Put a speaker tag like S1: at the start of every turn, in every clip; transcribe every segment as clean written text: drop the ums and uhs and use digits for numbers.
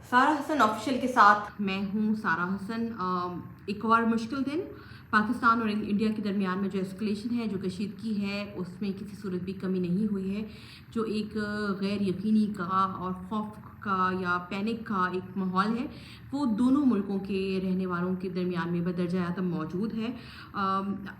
S1: सारा हसन ऑफिशियल के साथ मैं हूँ सारा हसन। एक और मुश्किल दिन पाकिस्तान और इंडिया के दरमियान में जो एस्केलेशन है, जो कशीदगी है, उसमें किसी सूरत भी कमी नहीं हुई है। जो एक गैर यकीनी का और खौफ का या पैनिक का एक माहौल है, वो दोनों मुल्कों के रहने वालों के दरमियान में बदरजा आतम मौजूद है।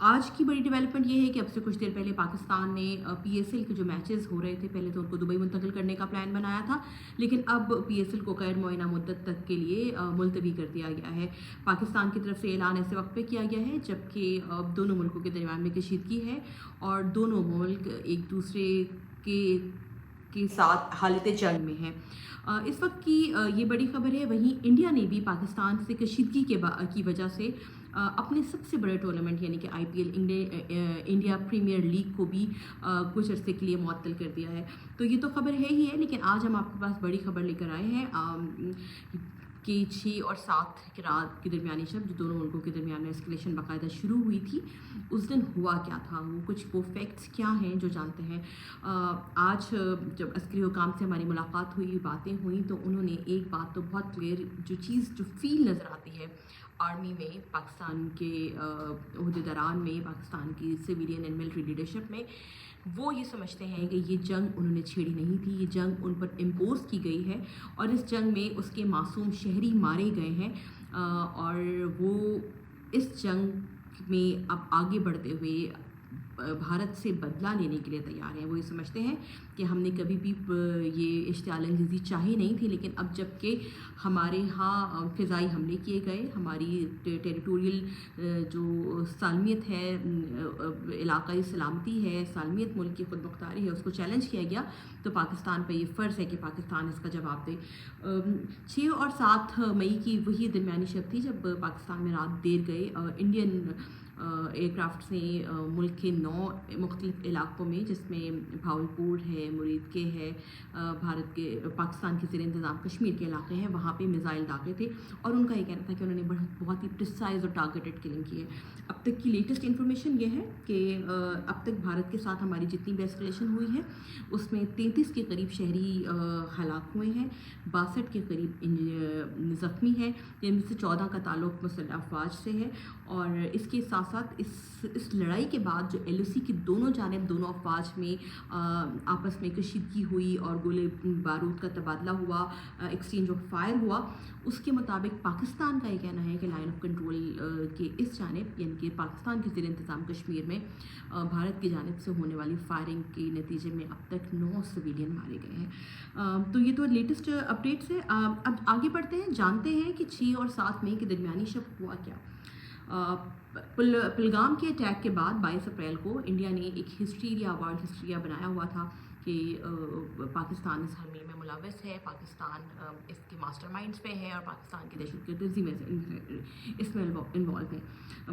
S1: आज की बड़ी डेवलपमेंट ये है कि अब से कुछ देर पहले पाकिस्तान ने PSL के जो मैचेस हो रहे थे, पहले तो उनको दुबई मुंतकिल करने का प्लान बनाया था, लेकिन अब PSL को गैर मुअय्यना मुद्दत तक के लिए मुलतवी कर दिया गया है। पाकिस्तान की तरफ से ऐलान ऐसे वक्त पे किया गया है जबकि दोनों मुल्कों के दरमियान में कशीदगी है और दोनों मुल्क एक दूसरे के साथ हालत जंग में हैं। इस वक्त की ये बड़ी खबर है। वहीं इंडिया ने भी पाकिस्तान से कशीदगी की वजह से अपने सबसे बड़े टूर्नामेंट यानी कि IPL इंडिया प्रीमियर लीग को भी कुछ अरसे के लिए मुअत्तल कर दिया है। तो ये तो खबर है ही है, लेकिन आज हम आपके पास बड़ी खबर लेकर आए हैं कि 6 और 7 की रात के दरमियानी शब जो दोनों मुल्कों के दरमियान में एस्केलेशन बाकायदा शुरू हुई थी, उस दिन हुआ क्या था, वो फैक्ट्स क्या हैं जो जानते हैं। आज जब अस्करी हुकाम से हमारी मुलाकात हुई, बातें हुई, तो उन्होंने एक बात तो बहुत क्लियर जो फील नज़र आती है आर्मी में, पाकिस्तान के ओहदेदारान में, पाकिस्तान की सिविलियन एंड मिलिट्री लीडरशिप में, वो ये समझते हैं कि ये जंग उन्होंने छेड़ी नहीं थी, ये जंग उन पर इम्पोज की गई है और इस जंग में उसके मासूम शहरी मारे गए हैं। और वो इस जंग में अब आगे बढ़ते हुए भारत से बदला लेने के लिए तैयार हैं। वो ये समझते हैं कि हमने कभी भी ये इश्तियाल अंगेज़ी चाही नहीं थी, लेकिन अब जबकि हमारे यहाँ फ़िज़ाई हमले किए गए, हमारी टेरिटोरियल जो सालमियत है, इलाक़ाई सलामती है, सालमियत मुल्क की खुद मुख्तारी है, उसको चैलेंज किया गया, तो पाकिस्तान पर ये फ़र्ज़ है कि पाकिस्तान इसका जवाब दे। 6 और 7 मई की वही दरमियानी शब थी जब पाकिस्तान में रात देर गए इंडियन एयरक्राफ्ट ने मुल्क के 9 मुख्तलिफ इलाक़ों में, जिसमें भावलपुर है, मुरीद के है, भारत के पाकिस्तान के ज़ेर इंतज़ाम कश्मीर के इलाके हैं, वहाँ पे मिज़ाइल दागे थे और उनका ये कहना था कि उन्होंने बहुत ही प्रिसाइज़ और टारगेटेड किलिंग की है। अब तक की लेटेस्ट इन्फॉर्मेशन ये है कि अब तक भारत के साथ हमारी जितनी भी एस्केलेशन हुई है उसमें 33 के करीब शहरी हलाक हुए हैं, 62 के करीब ज़ख्मी हैं, जिनमें से 14 का ताल्लुक़ मुसल्लह अफ़वाज से है। और इसके साथ साथ इस लड़ाई के बाद जो LOC की दोनों जानिब, दोनों अफवाज में आपस में कशीदगी हुई और गोले बारूद का तबादला हुआ, एक्सचेंज ऑफ फायर हुआ, उसके मुताबिक पाकिस्तान का ये कहना है कि लाइन ऑफ कंट्रोल के इस जानिब यानी कि पाकिस्तान के ज़ेर इंतज़ाम कश्मीर में भारत की जानिब से होने वाली फायरिंग के नतीजे में अब तक 9 सिविलियन मारे गए हैं। तो ये तो लेटेस्ट अपडेट्स है। अब आगे बढ़ते हैं, जानते हैं कि 6 और 7 मई के दरमियानी शब हुआ क्या। पहलगाम के अटैक के बाद 22 अप्रैल को इंडिया ने एक हिस्ट्रीरिया, वर्ल्ड हिस्ट्रीरिया बनाया हुआ था कि पाकिस्तान इस हमले में मुलव्वस है, पाकिस्तान इसके मास्टरमाइंड्स पे है और पाकिस्तान की दहशतगर्दी में इसमें इन्वॉल्व है।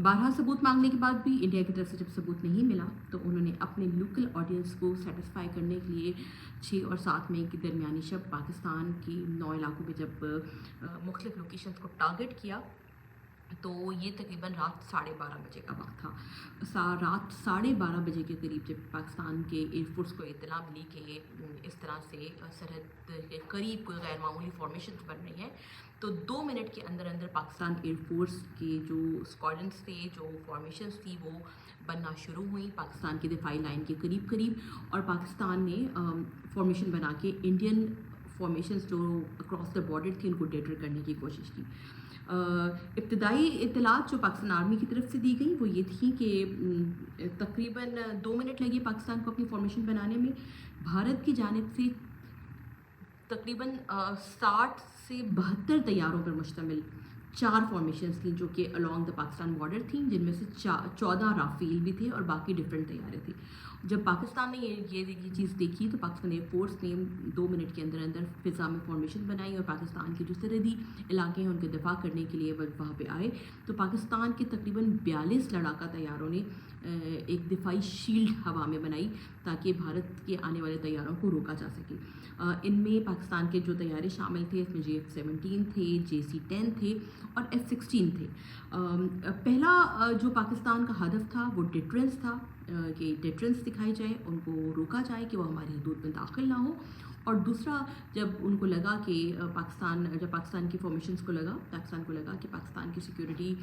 S1: 12 सबूत मांगने के बाद भी इंडिया की तरफ से जब सबूत नहीं मिला, तो उन्होंने अपने लोकल ऑडियंस को सेटिस्फाई करने के लिए 6 और 7 मई की दरमियानी शब पाकिस्तान के 9 इलाकों में जब मुख्तलिफ लोकेशंस को टारगेट किया, तो ये तकरीबन रात 12:30 बजे का वक्त था। रात 12:30 बजे के करीब जब पाकिस्तान के एयरफोर्स को इत्तला मिली कि इस तरह से सरहद के करीब कोई गैर मामूली फॉर्मेशन बन रही है, तो 2 मिनट के अंदर अंदर पाकिस्तान एयरफोर्स के जो स्क्वाड्रन्स थे, जो फॉर्मेशंस थी, वो बनना शुरू हुई पाकिस्तान की दिफाई लाइन के करीब करीब। और पाकिस्तान ने फॉर्मेशन बना के इंडियन फॉर्मेशंस जो अक्रॉस द बॉर्डर थी उनको डेटर करने की कोशिश की। इब्तदाई इत्तलात जो पाकिस्तान आर्मी की तरफ से दी गई वो ये थी कि तकरीबन 2 मिनट लगे पाकिस्तान को अपनी फॉर्मेशन बनाने में। भारत की जानिब से तकरीबन 60 से 72 तैयारों पर मुश्तमिल 4 फॉर्मेशंस थी जो कि अलॉन्ग द पाकिस्तान बॉर्डर थी, जिनमें से 14 राफेल भी थे और बाकी डिफरेंट तैयारे थी। जब पाकिस्तान ने ये चीज़ देखी, तो पाकिस्तान एयरफोर्स ने 2 मिनट के अंदर अंदर फ़िज़ा में फॉर्मेशन बनाई और पाकिस्तान के जो सरहदी इलाके हैं उनके दिफा करने के लिए वहाँ पे आए। तो पाकिस्तान के तकरीबन 42 लड़ाका तैयारों ने एक दिफाई शील्ड हवा में बनाई ताकि भारत के आने वाले तैयारों को रोका जा सके। इनमें पाकिस्तान के जो तैयारे शामिल थे, इसमें JF-17 थे, JC-10 थे और F-16 थे। पहला जो पाकिस्तान का हदफ था वो डिटरेंस था, कि डिटरेंस दिखाई जाए, उनको रोका जाए कि वो हमारी हदूद में दाखिल ना हो। اور دوسرا جب ان کو لگا کہ پاکستان کی فارمیشنز کو لگا کہ پاکستان کی سیکیورٹی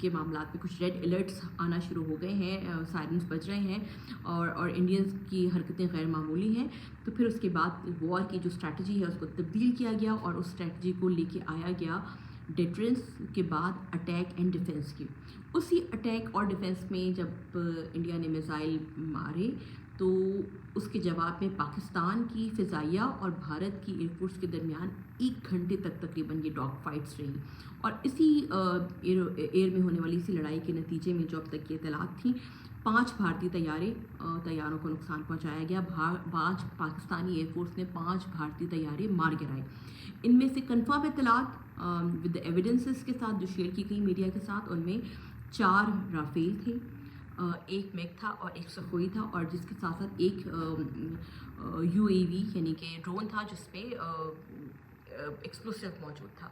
S1: کے معاملات میں کچھ ریڈ الرٹس آنا شروع ہو گئے ہیں، سائرنس بج رہے ہیں اور انڈینز کی حرکتیں غیر معمولی ہیں، تو پھر اس کے بعد وار کی جو اسٹریٹجی ہے اس کو تبدیل کیا گیا اور اس اسٹریٹجی کو لے کے آیا گیا ڈیٹرنس کے بعد اٹیک اینڈ ڈیفنس کی۔ اسی اٹیک اور ڈیفنس میں جب انڈیا نے میزائل مارے تو اس کے جواب میں پاکستان کی فضائیہ اور بھارت کی ایئر فورس کے درمیان 1 گھنٹے تک تقریباً یہ ڈاگ فائٹس رہی، اور اسی ایئر میں ہونے والی اسی لڑائی کے نتیجے میں جو اب تک کی اطلاعات تھیں 5 بھارتی طیاروں کو نقصان پہنچایا گیا۔ 5 پاکستانی ایئر فورس نے 5 بھارتی طیارے مار گرائے۔ ان میں سے کنفرم اطلاعات ود ایویڈنسز کے ساتھ جو شیئر کی گئی میڈیا کے ساتھ، ان میں 4 رافیل تھے، 1 میک تھا اور 1 سخوئی تھا، اور جس کے ساتھ ساتھ ایک UAV یعنی کہ ڈرون تھا جس پہ ایکسپلوسیو موجود تھا۔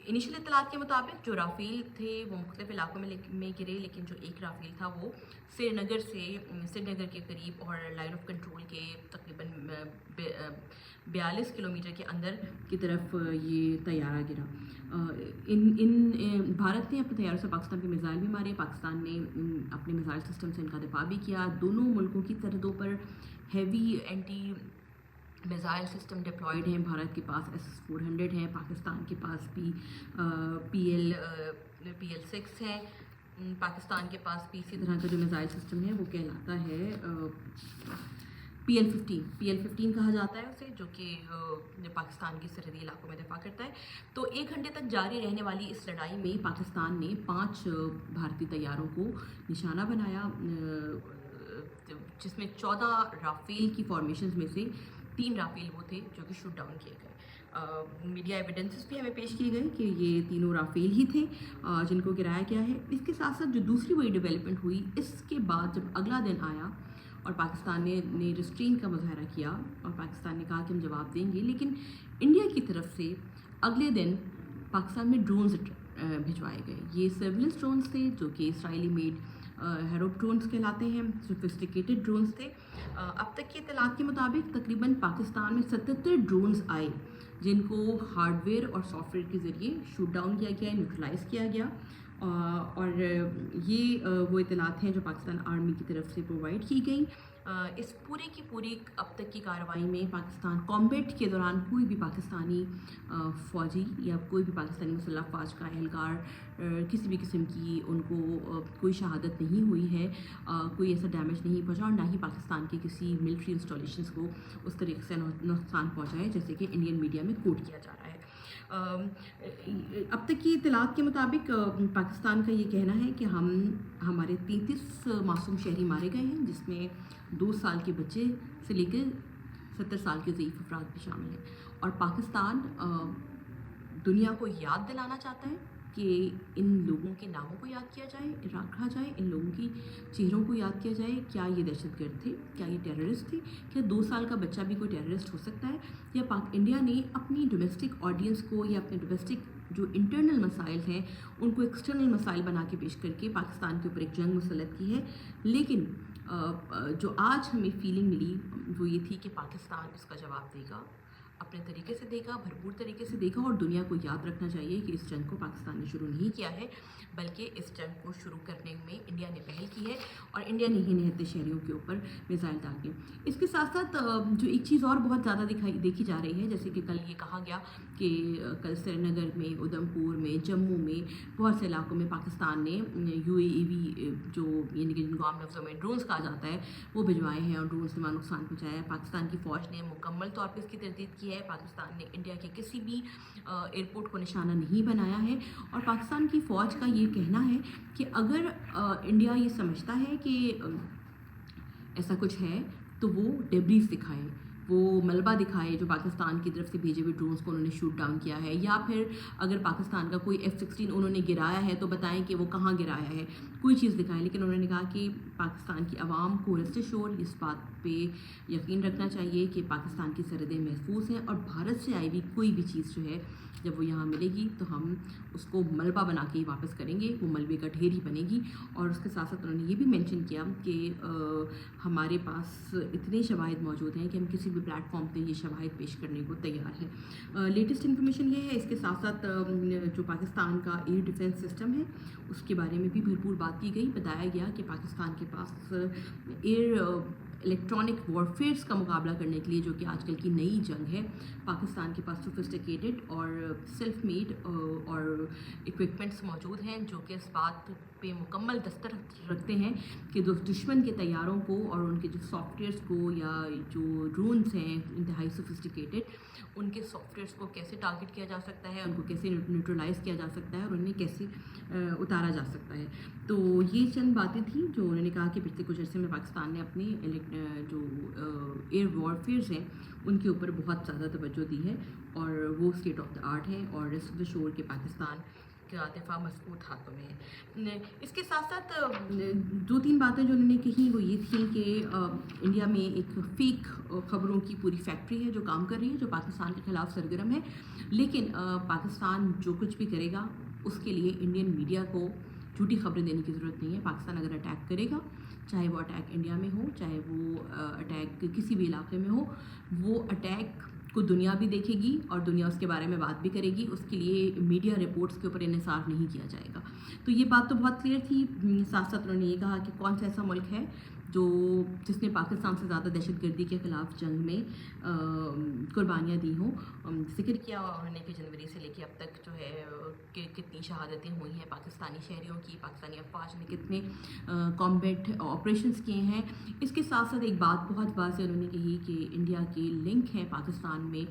S1: انیشل اطلاعات کے مطابق جو رافیل تھے وہ مختلف علاقوں میں گرے، لیکن جو ایک رافیل تھا وہ سری نگر کے قریب اور لائن آف کنٹرول کے تقریباً 42 کلومیٹر کے اندر کی طرف یہ طیارہ گرا۔ بھارت نے اپنے طیاروں سے پاکستان کے میزائل بھی مارے، پاکستان نے اپنے میزائل سسٹم سے ان کا دفاع بھی کیا۔ دونوں ملکوں کی سرحدوں پر heavy anti missile system deployed ہیں، بھارت کے پاس SS-400 ہیں، پاکستان کے پاس بھی PL-6 ہے، پاکستان کے پاس بھی اسی طرح کا جو میزائل سسٹم ہے وہ کہلاتا ہے PL-15 کہا جاتا ہے اسے، جو کہ پاکستان کی سرحدی علاقوں میں دفاع کرتا ہے۔ تو 1 گھنٹے تک جاری رہنے والی اس لڑائی میں پاکستان نے 5 بھارتی طیاروں کو نشانہ بنایا، جس میں 14 رافیل کی فارمیشنز میں سے 3 رافیل وہ تھے جو کہ شوٹ ڈاؤن کیے گئے۔ میڈیا ایویڈنسز بھی ہمیں پیش کیے گئے کہ یہ تینوں رافیل ہی تھے جن کو گرایا گیا ہے۔ اس کے ساتھ ساتھ جو دوسری بڑی ڈیولپمنٹ ہوئی اس کے بعد جب اگلا دن آیا اور پاکستان نے ریسٹرین کا مظاہرہ کیا اور پاکستان نے کہا کہ ہم جواب دیں گے، لیکن انڈیا کی طرف سے اگلے دن پاکستان میں ڈرونز بھجوائے گئے۔ یہ سرویلنس ڈرونز تھے جو کہ اسرائیلی میڈ ہیروپ ڈرونز کہلاتے ہیں، سوفسٹیکیٹڈ ڈرونز تھے۔ اب تک کی اطلاعات کے مطابق تقریباً پاکستان میں 77 ڈرونز آئے جن کو ہارڈ ویئر اور سافٹ ویئر کے ذریعے شوٹ ڈاؤن کیا گیا، نیوٹرلائز کیا گیا، اور یہ وہ اطلاعات ہیں جو پاکستان آرمی کی طرف سے پرووائڈ کی گئی۔ اس پورے کی پوری اب تک کی کارروائی میں پاکستان کامبیٹ کے دوران کوئی بھی پاکستانی فوجی یا کوئی بھی پاکستانی مسلح افواج کا اہلکار کسی بھی قسم کی ان کو کوئی شہادت نہیں ہوئی ہے، کوئی ایسا ڈیمیج نہیں پہنچا، اور نہ ہی پاکستان کے کسی ملٹری انسٹالیشنز کو اس طریقے سے نقصان پہنچا ہے جیسے کہ انڈین میڈیا میں کوٹ کیا جا رہا ہے۔ اب تک کی اطلاعات کے مطابق پاکستان کا یہ کہنا ہے کہ ہمارے 33 معصوم شہری مارے گئے ہیں، جس میں 2 سال کے بچے سے لے کے 70 سال کے ضعیف افراد بھی شامل ہیں، اور پاکستان دنیا کو یاد دلانا چاہتا ہے کہ ان لوگوں کے ناموں کو یاد کیا جائے، رکھا جائے، ان لوگوں کی چہروں کو یاد کیا جائے۔ کیا یہ دہشت گرد تھے؟ کیا یہ ٹیررسٹ تھے؟ کیا 2 سال کا بچہ بھی کوئی ٹیررسٹ ہو سکتا ہے؟ یا انڈیا نے اپنی ڈومیسٹک آڈینس کو یا اپنے ڈومیسٹک جو انٹرنل مسائل ہیں ان کو ایکسٹرنل مسائل بنا کے پیش کر کے پاکستان کے اوپر ایک جنگ مسلط کی ہے؟ لیکن جو آج ہمیں فیلنگ ملی وہ یہ تھی کہ پاکستان اس کا جواب دے گا، اپنے طریقے سے دے گا، بھرپور طریقے سے دے گا، اور دنیا کو یاد رکھنا چاہیے کہ اس جنگ کو پاکستان نے شروع نہیں کیا ہے، بلکہ اس جنگ کو شروع کرنے میں انڈیا نے پہل کی ہے، اور انڈیا نے ہی نہتے شہریوں کے اوپر میزائل ڈال دیے۔ اس کے ساتھ ساتھ جو ایک چیز اور بہت زیادہ دیکھی جا رہی ہے، جیسے کہ کل یہ کہا گیا کہ کل سری نگر میں، ادھم پور میں، جموں میں بہت سے علاقوں میں پاکستان نے UAV جو یعنی کہ جن کو عام لفظوں میں ڈرونز کہا جاتا ہے وہ بھجوائے ہیں اور ڈرونز نے نقصان پہنچایا ہے۔ پاکستان کی فوج نے مکمل طور پر اس کی تردید کی ہے، پاکستان نے انڈیا کے کسی بھی ایئرپورٹ کو نشانہ نہیں بنایا ہے، اور پاکستان کی فوج کا یہ کہنا ہے کہ اگر انڈیا یہ سمجھتا ہے کہ ایسا کچھ ہے تو وہ ڈیبریز دکھائے، وہ ملبہ دکھائے جو پاکستان کی طرف سے بھیجے ہوئے ڈرونز کو انہوں نے شوٹ ڈاؤن کیا ہے، یا پھر اگر پاکستان کا کوئی F-16 انہوں نے گرایا ہے تو بتائیں کہ وہ کہاں گرایا ہے۔ कोई चीज़ दिखाएं, लेकिन उन्होंने कहा कि पाकिस्तान की आवाम को रेस्ट एश्योर्ड इस बात पे यकीन रखना चाहिए कि पाकिस्तान की सरहदें महफूज हैं और भारत से आई हुई कोई भी चीज़ जो है जब वो यहाँ मिलेगी तो हम उसको मलबा बना के ही वापस करेंगे, वो मलबे का ढेर ही बनेगी। और उसके साथ साथ उन्होंने ये भी मेंशन किया कि हमारे पास इतने शवाहिद मौजूद हैं कि हम किसी भी प्लेटफॉर्म पे ये शवाहिद पेश करने को तैयार हैं। लेटेस्ट इन्फॉर्मेशन ये है। इसके साथ साथ जो पाकिस्तान का एयर डिफेंस सिस्टम है उसके बारे में भी भरपूर बात की गई। बताया गया कि पाकिस्तान के पास एयर इलेक्ट्रॉनिक वॉरफेयर्स का मुकाबला करने के लिए, जो कि आजकल की नई जंग है, पाकिस्तान के पास सोफिस्टिकेटेड और सेल्फ मेड और इक्विपमेंट्स मौजूद हैं जो कि इस बात पे मुकम्मल दस्तक रखते हैं कि दुश्मन के तैयारों को और उनके जो सॉफ्टवेयर्स को या जो ड्रोन्स हैं इंतहाई सोफिस्टिकेटेड, उनके सॉफ्टवेयर्स को कैसे टारगेट किया जा सकता है, उनको कैसे न्यूट्रलाइज़ किया जा सकता है और उन्हें कैसे उतारा जा सकता है। तो ये चंद बातें थी जो उन्होंने कहा कि पिछले कुछ अर्से में पाकिस्तान ने अपने जो एयर वॉरफेयर्स हैं उनके ऊपर बहुत ज़्यादा तवज्जो दी है और वो स्टेट ऑफ द आर्ट है और रेस्ट ऑफ द शोर के पाकिस्तान का दिफा मजबूत हाथों में है। इसके साथ साथ दो तीन बातें जो उन्होंने कही वो ये थी कि इंडिया में एक फ़ेक ख़बरों की पूरी फैक्ट्री है जो काम कर रही है, जो पाकिस्तान के ख़िलाफ़ सरगर्म है, लेकिन पाकिस्तान जो कुछ भी करेगा उसके लिए इंडियन मीडिया को झूठी खबरें देने की ज़रूरत नहीं है। पाकिस्तान अगर अटैक करेगा, चाहे वो अटैक इंडिया में हो, चाहे वो अटैक किसी भी इलाके में हो, वो अटैक को दुनिया भी देखेगी और दुनिया उसके बारे में बात भी करेगी। उसके लिए मीडिया रिपोर्ट्स के ऊपर इन्हिसार नहीं किया जाएगा। तो ये बात तो बहुत क्लियर थी। साथ साथ उन्होंने ये कहा कि कौन सा ऐसा मुल्क है जिसने पाकिस्तान से ज़्यादा दहशतगर्दी के ख़िलाफ़ जंग में कुर्बानियाँ दी हों। ज़िक्र किया उन्होंने कि जनवरी से लेकर अब तक जो है कि कितनी शहादतें हुई हैं पाकिस्तानी शहरियों की, पाकिस्तानी अफवाज ने कितने कॉम्बैट ऑपरेशंस किए हैं। इसके साथ साथ एक बात बहुत वाज़ेह उन्होंने कही कि इंडिया के लिंक हैं पाकिस्तान में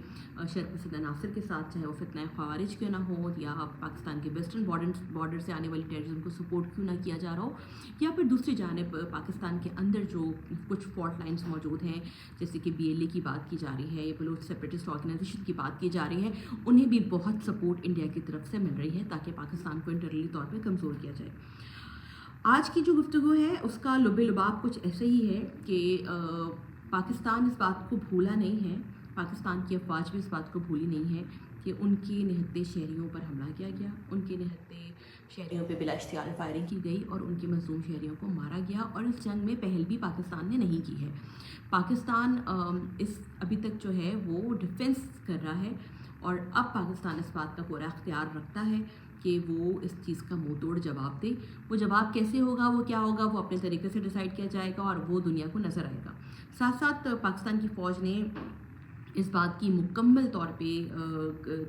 S1: शरपसंद अनासर के साथ, चाहे वो फितना ख़वारिज क्यों ना हो या पाकिस्तान के वेस्टर्न बॉर्डर से आने वाली टेररिज्म को सपोर्ट क्यों ना किया जा रहा हो, या फिर दूसरी जानिब पाकिस्तान के अंदर जो कुछ फॉल्ट लाइन्स मौजूद हैं, जैसे कि BLA की बात की जा रही है या बलूच सेपरेटिस्ट ऑर्गेनाइजेशन की बात की जा रही है, उन्हें भी बहुत सपोर्ट इंडिया की तरफ से मिल रही है ताकि पाकिस्तान को इंटरनली तौर पे कमज़ोर किया जाए। आज की जो गुफ्तगू है उसका लुबे लुबाब कुछ ऐसे ही है कि पाकिस्तान इस बात को भूला नहीं है, पाकिस्तान की अफवाज भी इस बात को भूली नहीं है कि उनके निहत्ते शहरियों पर हमला किया गया, उनके निहत्ते शहरियों पे बिला इख्तियार फायरिंग की गई और उनके मज़लूम शहरियों को मारा गया। और इस जंग में पहल भी पाकिस्तान ने नहीं की है। पाकिस्तान इस अभी तक जो है वो डिफेंस कर रहा है और अब पाकिस्तान इस बात का पूरा इख्तियार रखता है कि वो इस चीज़ का मुँह तोड़ जवाब दे। वो जवाब कैसे होगा, वो क्या होगा, वो अपने तरीके से डिसाइड किया जाएगा और वो दुनिया को नज़र आएगा। साथ साथ पाकिस्तान की फ़ौज ने इस बात की मुकम्मल तौर पे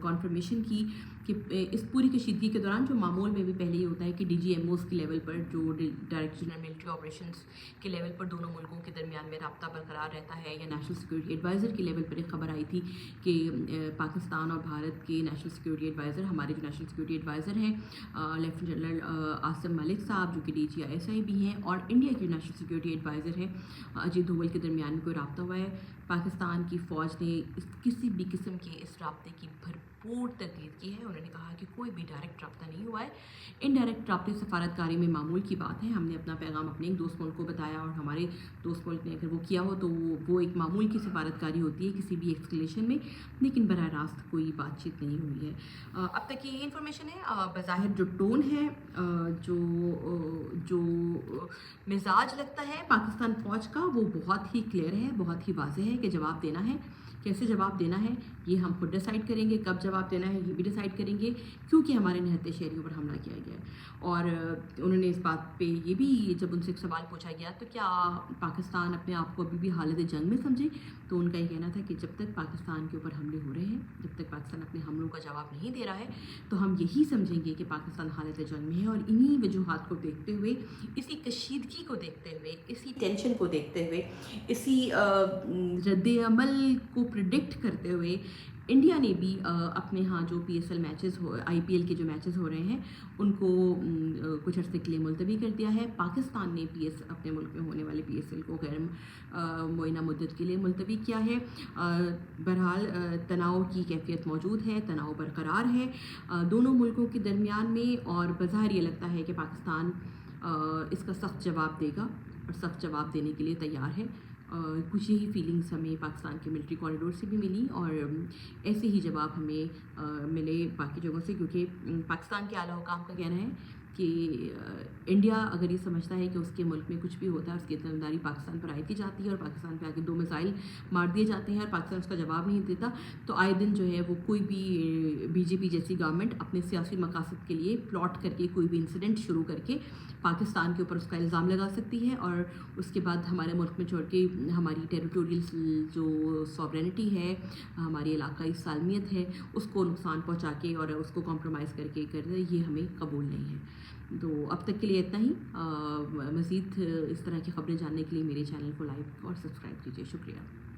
S1: कॉन्फर्मेशन की कि इस पूरी कशीदगी के दौरान, जो मामूल में भी पहले ही होता है कि DGMOs के लेवल पर, जो डायरेक्टर जनरल मिलिट्री ऑपरेशंस के लेवल पर दोनों मुल्कों के दरमियान में रब्ता बरकरार रहता है, या नेशनल सिक्योरिटी एडवाइज़र के लेवल पर एक खबर आई थी कि पाकिस्तान और भारत के नेशनल सिक्योरिटी एडवाइज़र, हमारे जो नेशनल सिक्योरिटी एडवाइज़र हैं लेफ्टिनेंट जनरल आसिम मलिक साहब, जो कि DGISI भी हैं, और इंडिया के नेशनल सिक्योरिटी एडवाइज़र हैं अजीत डोवल के दरमियान में कोई रब्ता हुआ है। पाकिस्तान की फ़ौज ने किसी भी किस्म के इस रब्ते की भरपूर तरदीद की है। उन्होंने कहा कि कोई भी डायरेक्ट रब्ता नहीं हुआ है, इनडायरेक्ट रब्ते सफारतकारी में मामूल की बात है। हमने अपना पैगाम अपने एक दोस्त मुल्क को बताया और हमारे दोस्त मुल्क ने अगर वो किया हो तो वो एक मामूल की सफारतकारी होती है किसी भी एक्सकलेशन में, लेकिन बराह रास्त कोई बातचीत नहीं हुई है। अब तक ये इन्फॉर्मेशन है। बज़ाहिर जो टोन है, जो मिजाज लगता है पाकिस्तान फ़ौज का, वो बहुत ही क्लियर है, बहुत ही वाज़ेह है कि जवाब देना है। कैसे जवाब देना है ये हम खुद डिसाइड करेंगे, कब जवाब देना है ये भी डिसाइड करेंगे, क्योंकि हमारे निहत्ते शहरियों पर हमला किया गया है। और उन्होंने इस बात पे ये भी, जब उनसे एक सवाल पूछा गया तो क्या पाकिस्तान अपने आप को अभी भी हालत जंग में समझे, तो उनका ये कहना था कि जब तक पाकिस्तान के ऊपर हमले हो रहे हैं, जब तक पाकिस्तान अपने हमलों का जवाब नहीं दे रहा है, तो हम यही समझेंगे कि पाकिस्तान हालत जंग में है। और इन्हीं वजूहात को देखते हुए, इसी कशीदगी को देखते हुए, इसी टेंशन को देखते हुए, इसी रद्द-ए-अमल को प्रिडिक्ट करते हुए इंडिया ने भी अपने यहाँ जो PSL मैचेस हो, IPL के जो मैचेस हो रहे हैं उनको कुछ अर्से के लिए मुलतवी कर दिया है। पाकिस्तान ने अपने मुल्क में होने वाले PSL को गैर मुअय्यना मुद्दत के लिए मुलतवी किया है। बहरहाल तनाव की कैफियत मौजूद है, तनाव बरकरार है दोनों मुल्कों के दरमियान में, और बज़ाहिर ये लगता है कि पाकिस्तान اس کا سخت جواب دے گا اور سخت جواب دینے کے لیے تیار ہے۔ کچھ یہی فیلنگس ہمیں پاکستان کے ملٹری کوریڈور سے بھی ملی اور ایسے ہی جواب ہمیں ملے باقی جگہوں سے، کیونکہ پاکستان کے اعلیٰ حکام کا کہنا ہے کہ انڈیا اگر یہ سمجھتا ہے کہ اس کے ملک میں کچھ بھی ہوتا ہے اس کی ذمہ داری پاکستان پر عائد کی جاتی ہے اور پاکستان پہ آ کے 2 میزائل مار دیے جاتے ہیں اور پاکستان اس کا جواب نہیں دیتا، تو آئے دن جو ہے وہ کوئی بھی بی جے پی جیسی گورنمنٹ اپنے سیاسی مقاصد کے لیے پلاٹ کر کے کوئی بھی انسیڈنٹ شروع کر کے پاکستان کے اوپر اس کا الزام لگا سکتی ہے اور اس کے بعد ہمارے ملک میں چھوڑ کے ہماری ٹیریٹوریل جو سوورینٹی ہے، ہماری علاقائی سالمیت ہے، اس کو نقصان پہنچا کے اور اس کو کمپرومائز کر کے کر دے، یہ ہمیں قبول نہیں ہے۔ تو اب تک کے لیے اتنا ہی۔ مزید اس طرح کی خبریں جاننے کے لیے میرے چینل کو لائک اور سبسکرائب کیجیے۔ شکریہ۔